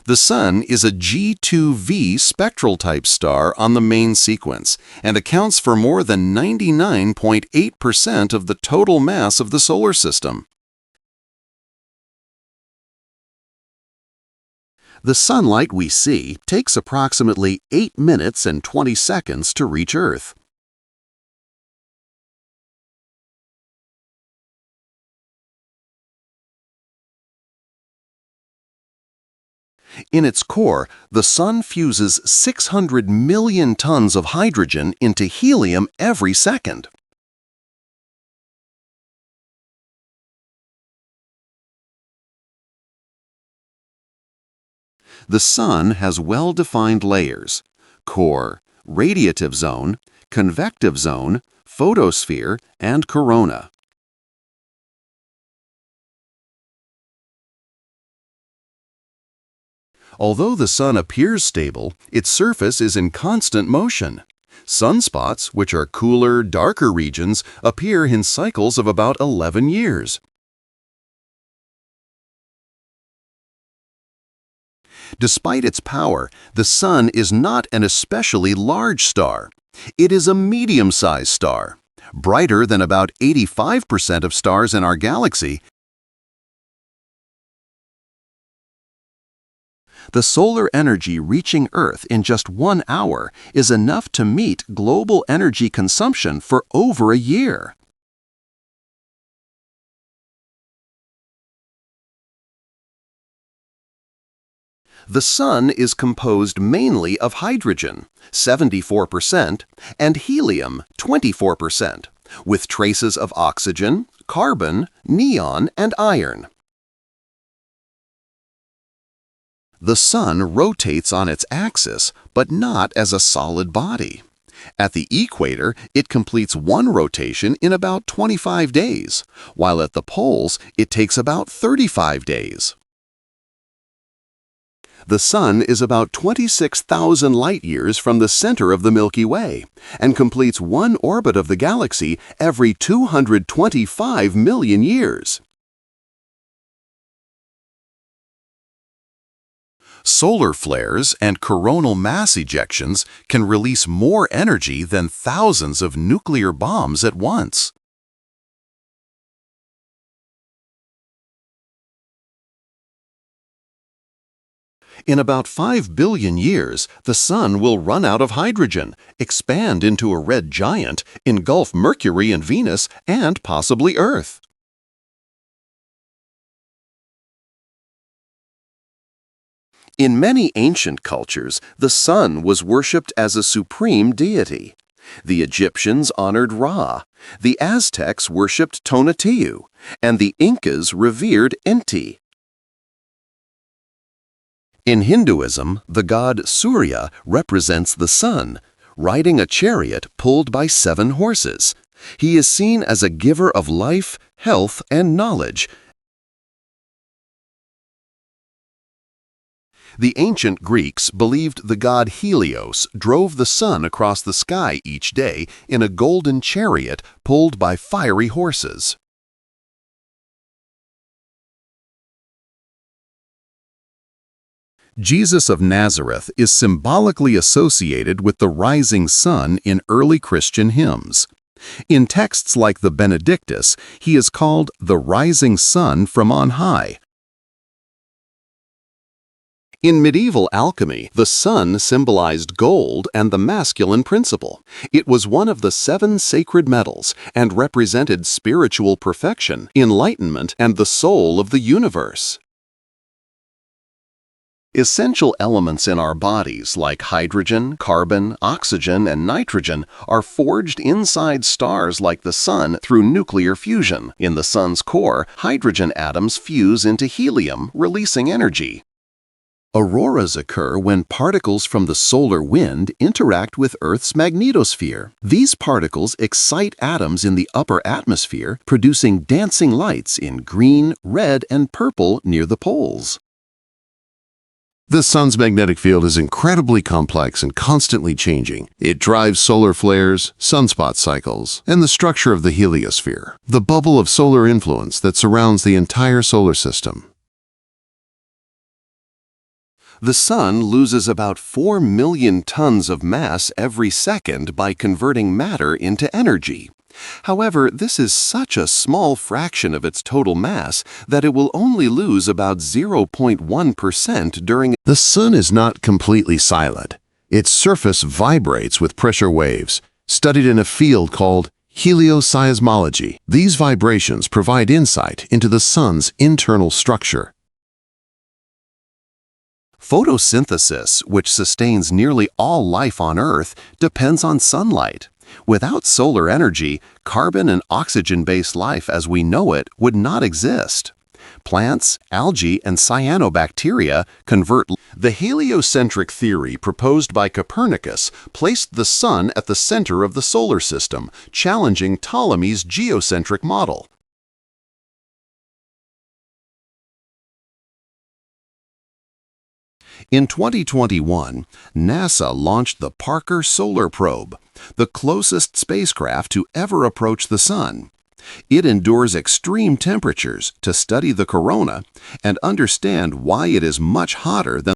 The Sun is a G2V spectral type star on the main sequence and accounts for more than 99.8% of the total mass of the solar system. The sunlight we see takes approximately 8 minutes and 20 seconds to reach Earth. In its core, the Sun fuses 600 million tons of hydrogen into helium every second. The Sun has well-defined layers: core, radiative zone, convective zone, photosphere, and corona. Although the Sun appears stable, its surface is in constant motion. Sunspots, which are cooler, darker regions, appear in cycles of about 11 years. Despite its power, the Sun is not an especially large star. It is a medium-sized star, brighter than about 85% of stars in our galaxy. The solar energy reaching Earth in just 1 hour is enough to meet global energy consumption for over a year. The Sun is composed mainly of hydrogen, 74%, and helium, 24%, with traces of oxygen, carbon, neon, and iron. The Sun rotates on its axis, but not as a solid body. At the equator, it completes one rotation in about 25 days, while at the poles, it takes about 35 days. The Sun is about 26,000 light-years from the center of the Milky Way and completes one orbit of the galaxy every 225 million years. Solar flares and coronal mass ejections can release more energy than thousands of nuclear bombs at once. In about 5 billion years, the Sun will run out of hydrogen, expand into a red giant, engulf Mercury and Venus, and possibly Earth. In many ancient cultures, the Sun was worshipped as a supreme deity. The Egyptians honored Ra, the Aztecs worshipped Tonatiuh, and the Incas revered Inti. In Hinduism, the god Surya represents the Sun, riding a chariot pulled by 7 horses. He is seen as a giver of life, health, and knowledge. The ancient Greeks believed the god Helios drove the Sun across the sky each day in a golden chariot pulled by fiery horses. Jesus of Nazareth is symbolically associated with the rising sun in early Christian hymns. In texts like the Benedictus, he is called the rising sun from on high. In medieval alchemy, the sun symbolized gold and the masculine principle. It was one of the 7 sacred metals and represented spiritual perfection, enlightenment, and the soul of the universe. Essential elements in our bodies like hydrogen, carbon, oxygen, and nitrogen are forged inside stars like the Sun through nuclear fusion. In the Sun's core, hydrogen atoms fuse into helium, releasing energy. Auroras occur when particles from the solar wind interact with Earth's magnetosphere. These particles excite atoms in the upper atmosphere, producing dancing lights in green, red, and purple near the poles. The Sun's magnetic field is incredibly complex and constantly changing. It drives solar flares, sunspot cycles, and the structure of the heliosphere, the bubble of solar influence that surrounds the entire solar system. The Sun loses about 4 million tons of mass every second by converting matter into energy. However, this is such a small fraction of its total mass that it will only lose about 0.1% during. The Sun is not completely silent. Its surface vibrates with pressure waves, studied in a field called Helios. These vibrations provide insight into the Sun's internal structure. Photosynthesis, which sustains nearly all life on Earth, depends on sunlight. Without solar energy, carbon and oxygen-based life as we know it would not exist. Plants, algae, and cyanobacteria convert. The heliocentric theory proposed by Copernicus placed the Sun at the center of the solar system, challenging Ptolemy's geocentric model. In 2021, NASA launched the Parker Solar Probe, the closest spacecraft to ever approach the Sun. It endures extreme temperatures to study the corona and understand why it is much hotter than